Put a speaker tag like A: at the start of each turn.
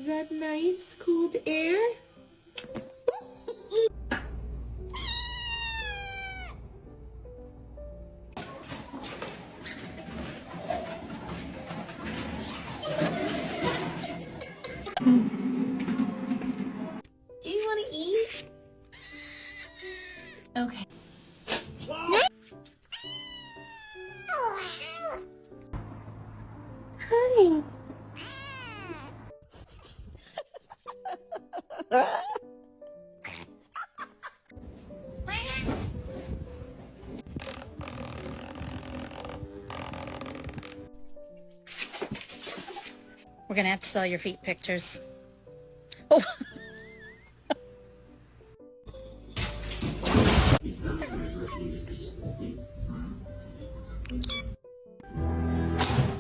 A: that nice cold air? Do you want to eat? Okay. Hi.
B: We're gonna have to sell your feet pictures. Oh.